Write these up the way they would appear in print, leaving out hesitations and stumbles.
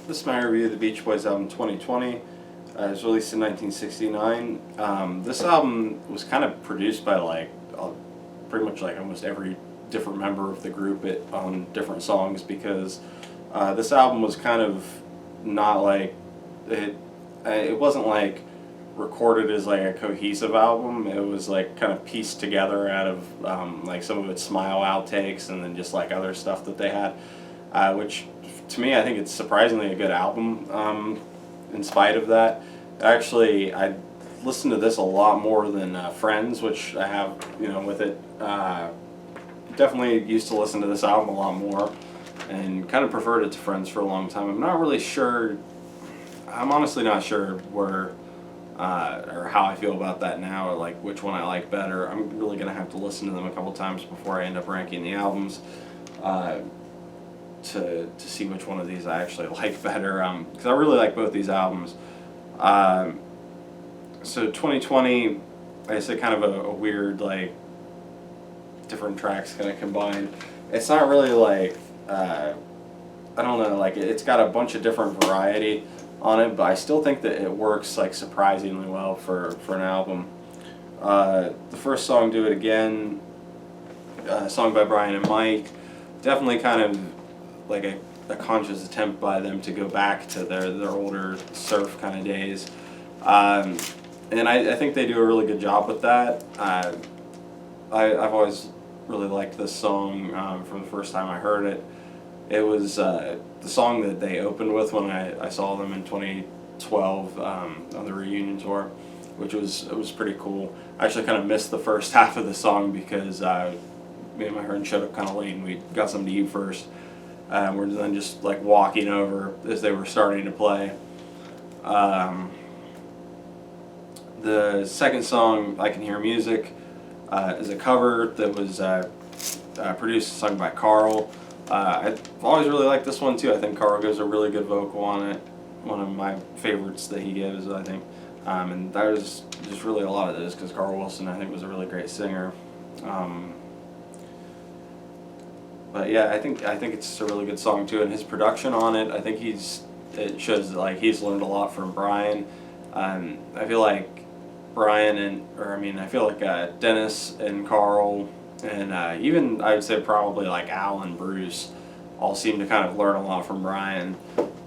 This is my review of the Beach Boys album 2020. It was released in 1969. This album was kind of produced by pretty much like almost every different member of the group on different songs, because this album was kind of not like it. It wasn't like recorded as like a cohesive album. It was like kind of pieced together out of like some of its Smile outtakes and then just like other stuff that they had, which to me I think it's surprisingly a good album. In spite of that, actually I listened to this a lot more than Friends, which I have with it. Definitely used to listen to this album a lot more, and kind of preferred it to Friends for a long time. I'm not really sure. I'm honestly not sure where or how I feel about that now, or like which one I like better. I'm really gonna have to listen to them a couple times before I end up ranking the albums to see which one of these I actually like better. Because I really like both these albums. So 2020, like I said, kind of a weird, like, different tracks kind of combined. It's not really like I don't know, like it's got a bunch of different variety on it, but I still think that it works like surprisingly well for an album. The first song, "Do It Again," song by Brian and Mike, definitely kind of like a conscious attempt by them to go back to their older surf kind of days. And I think they do a really good job with that. I've always really liked this song from the first time I heard it. It was the song that they opened with when I saw them in 2012 on the reunion tour, which was pretty cool. I actually kind of missed the first half of the song because me and my friend showed up kind of late and we got something to eat first. We're then just like walking over as they were starting to play. The second song, "I Can Hear Music," is a cover that was produced and sung by Carl. I've always really liked this one too. I think Carl gives a really good vocal on it. One of my favorites that he gives, I think. And there's just really a lot of this because Carl Wilson, I think, was a really great singer. But yeah, I think it's a really good song too, and his production on it, I think it shows that like he's learned a lot from Brian. I feel like I feel like Dennis and Carl and even I would say probably like Al and Bruce all seem to kind of learn a lot from Brian.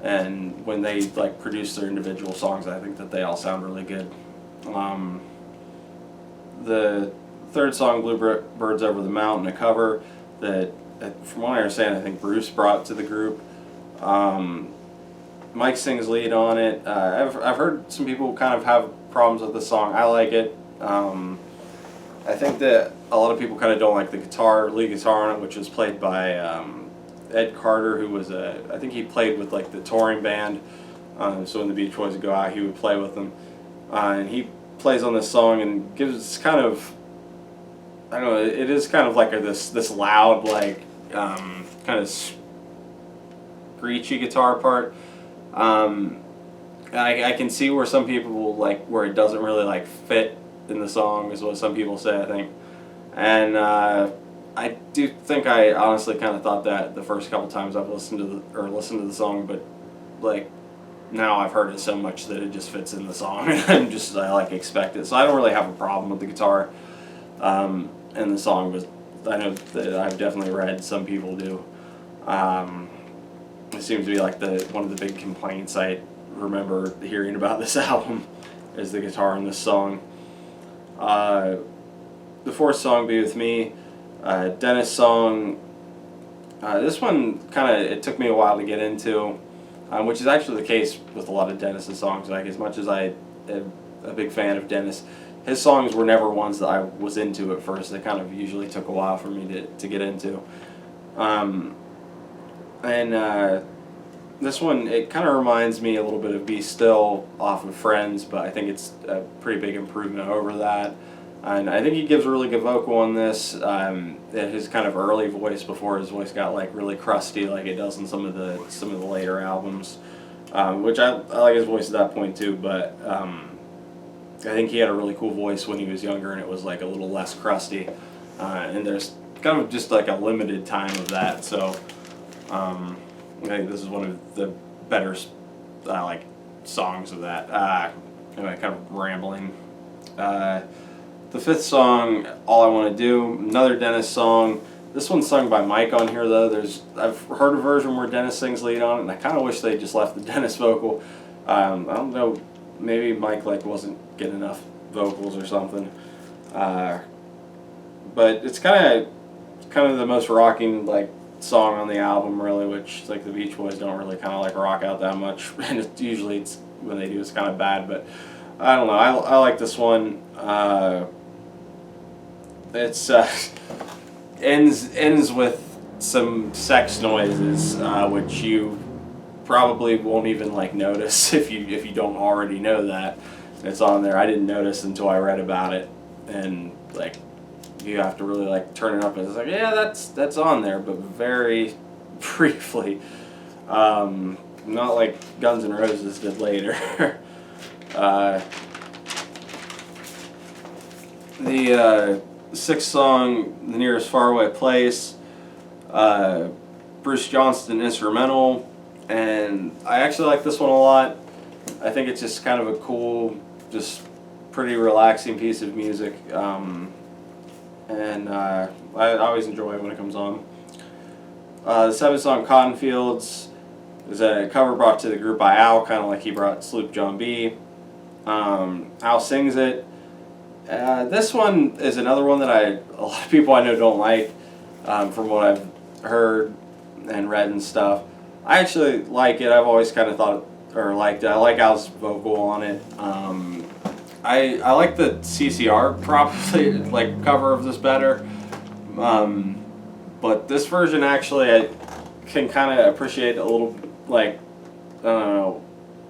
And when they like produce their individual songs, I think that they all sound really good. The third song, "Bluebirds Over the Mountain," a cover that, from what I understand, I think Bruce brought to the group. Mike sings lead on it. I've heard some people kind of have problems with the song. I like it. I think that a lot of people kind of don't like the lead guitar on it, which was played by Ed Carter, who was I think he played with like the touring band. So when the Beach Boys would go out, he would play with them. And he plays on this song and gives kind of, I don't know, it is kind of like this loud, like kind of screechy guitar part. I can see where some people will like where it doesn't really like fit in the song, is what some people say, I think. And I do think I honestly kind of thought that the first couple times I've listened to the song, but like now I've heard it so much that it just fits in the song, and I like expect it. So I don't really have a problem with the guitar in the song, but I know that I've definitely read some people do. It seems to be like one of the big complaints I remember hearing about this album is the guitar in this song. The fourth song, "Be With Me," Dennis song. This one it took me a while to get into, which is actually the case with a lot of Dennis's songs. Like, as much as I am a big fan of Dennis, his songs were never ones that I was into at first. They kind of usually took a while for me to get into. This one, it kind of reminds me a little bit of "Be Still" off of Friends, but I think it's a pretty big improvement over that. And I think he gives a really good vocal on this. His kind of early voice before his voice got like really crusty, like it does in some of the later albums, which I like his voice at that point too. But I think he had a really cool voice when he was younger, and it was like a little less crusty. And there's kind of just like a limited time of that, so I think this is one of the better like songs of that. Anyway, kind of rambling. The fifth song, All I Want to Do, another Dennis song. This one's sung by Mike on here though. I've heard a version where Dennis sings lead on it, and I kind of wish they just left the Dennis vocal. I don't know, maybe Mike like wasn't getting enough vocals or something. But it's kind of the most rocking like song on the album really, which like the Beach Boys don't really kind of like rock out that much, and usually it's when they do it's kind of bad. But I don't know. I like this one. It's ends with some sex noises, which you probably won't even like notice if you don't already know that it's on there. I didn't notice until I read about it, and like you have to really like turn it up, and it's like, yeah, that's on there, but very briefly. Not like Guns N' Roses did later. The sixth song, The Nearest Faraway Place, Bruce Johnston instrumental, and I actually like this one a lot. I think it's just kind of a cool, just pretty relaxing piece of music, and I always enjoy it when it comes on. The seventh song, Cotton Fields, is a cover brought to the group by Al, kind of like he brought Sloop John B. Al sings it. This one is another one that a lot of people I know don't like, from what I've heard and read and stuff. I actually like it. I've always kind of thought or liked it. I like Al's vocal on it. I like the CCR probably like cover of this better, but this version actually I can kind of appreciate a little, like, I don't know,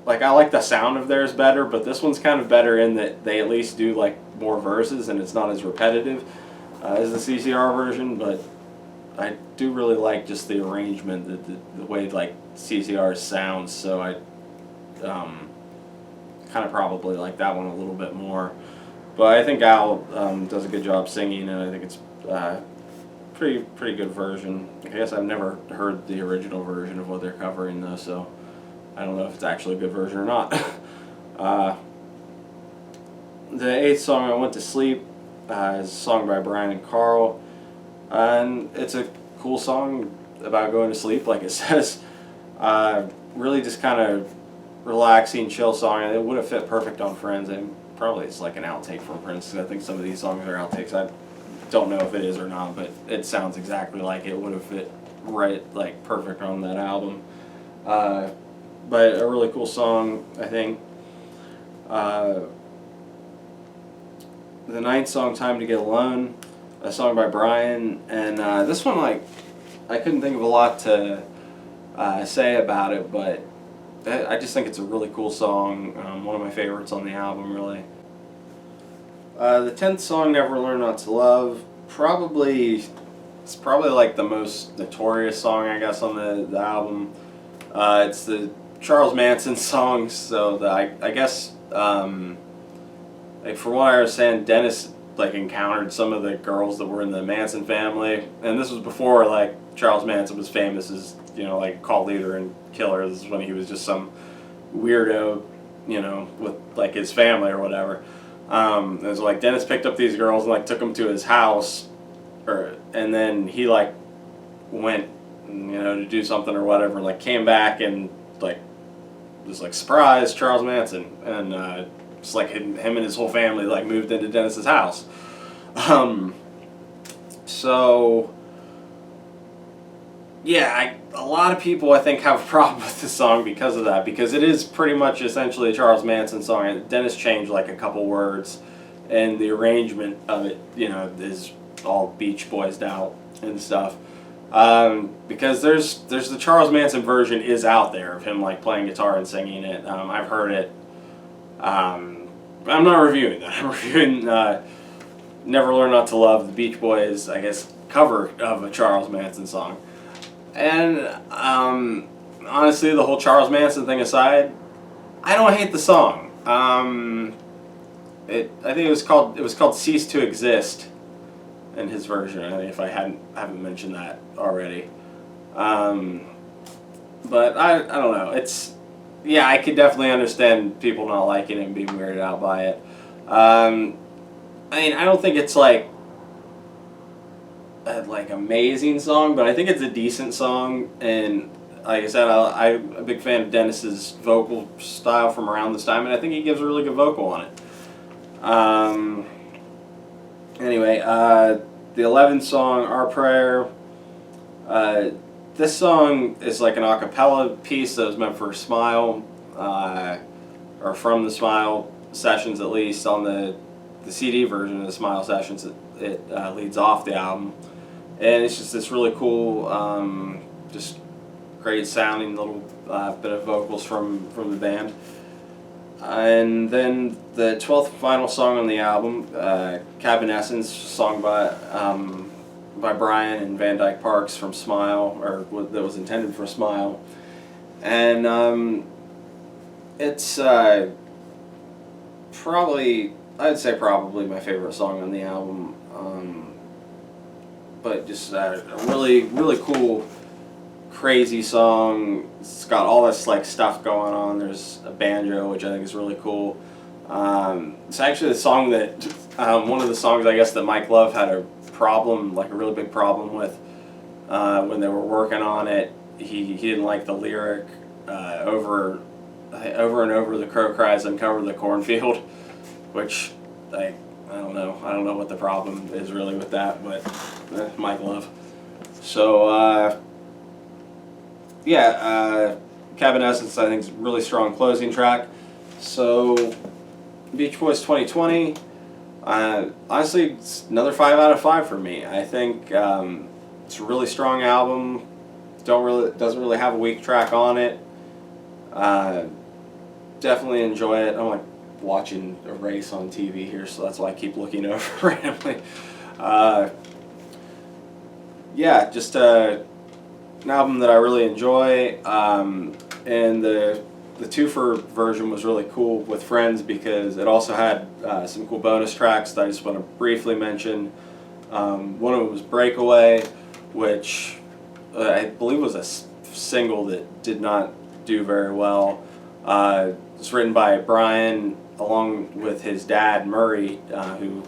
like I like the sound of theirs better, but this one's kind of better in that they at least do like more verses and it's not as repetitive as the CCR version. But I do really like just the arrangement, the way like CCR sounds, so I kind of probably like that one a little bit more. But I think Al does a good job singing, and I think it's pretty good version. I guess I've never heard the original version of what they're covering though, so I don't know if it's actually a good version or not. The eighth song, I Went to Sleep, is a song by Brian and Carl, and it's a cool song about going to sleep, like it says. Really just kind of relaxing, chill song, and it would have fit perfect on Friends, and probably it's like an outtake from Prince, because I think some of these songs are outtakes. I don't know if it is or not, but it sounds exactly like it would have fit right, like perfect on that album. But a really cool song, I think. The ninth song, Time to Get Alone, a song by Brian, and this one, like, I couldn't think of a lot to say about it, but I just think it's a really cool song, one of my favorites on the album, really. The 10th song, Never Learn Not to Love, it's probably like the most notorious song, I guess, on the album. It's the Charles Manson song, so I guess, like, from what I understand, Dennis like encountered some of the girls that were in the Manson family, and this was before like Charles Manson was famous as, you know, like cult leader and killer. This is when he was just some weirdo, you know, with like his family or whatever. It was like Dennis picked up these girls and like took them to his house, and then he like went, you know, to do something or whatever, like came back and like was like, surprise, Charles Manson, and just like him and his whole family like moved into Dennis's house. So yeah, a lot of people I think have a problem with this song because of that, because it is pretty much essentially a Charles Manson song. Dennis changed like a couple words, and the arrangement of it, you know, is all Beach Boysed out and stuff. Because there's the Charles Manson version is out there of him like playing guitar and singing it. I've heard it. I'm not reviewing that. I'm reviewing Never Learn Not to Love, the Beach Boys, I guess, cover of a Charles Manson song. And honestly, the whole Charles Manson thing aside, I don't hate the song. I think it was called "Cease to Exist" in his version. I think if I haven't mentioned that already. But I don't know. It's yeah, I could definitely understand people not liking it and being weirded out by it. Um, I mean, I don't think it's like a like amazing song, but I think it's a decent song. And like I said, I'm a big fan of Dennis's vocal style from around this time, and I think he gives a really good vocal on it. Anyway, the 11th song, Our Prayer. Uh, this song is like an a cappella piece that was meant for Smile, or from the Smile sessions at least. On the CD version of the Smile sessions, it leads off the album. And it's just this really cool, just great sounding little bit of vocals from the band. And then the 12th final song on the album, Cabin Essence, song by Brian and Van Dyke Parks from Smile, or that was intended for Smile. And it's probably, I'd say probably my favorite song on the album. But just a really, really cool, crazy song. It's got all this like stuff going on. There's a banjo, which I think is really cool. It's actually the song that one of the songs I guess that Mike Love had a problem, like a really big problem with when they were working on it. He didn't like the lyric over and over the crow cries uncover the cornfield, which I don't know. I don't know what the problem is really with that, but Mike Love. So Cabin Essence I think is a really strong closing track. So Beach Boys 2020. Honestly, it's another 5 out of 5 for me. I think it's a really strong album. Doesn't really have a weak track on it. Definitely enjoy it. I'm like watching a race on TV here, so that's why I keep looking over randomly. Just an album that I really enjoy, and the twofer version was really cool with friends because it also had some cool bonus tracks that I just want to briefly mention. One of them was Breakaway, which I believe was a single that did not do very well. It's written by Brian along with his dad Murray, who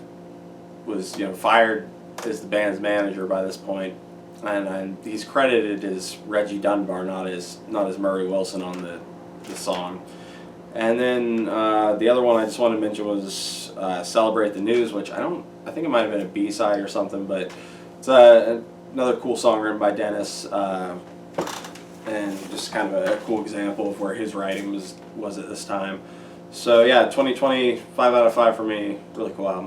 was fired as the band's manager by this point, and he's credited as Reggie Dunbar, not as Murray Wilson on the song. And then the other one I just wanted to mention was Celebrate the News, which I think it might have been a B-side or something, but it's another cool song written by Dennis, and just kind of a cool example of where his writing was at this time. So yeah, 2020, 5 out of 5 for me. Really cool album.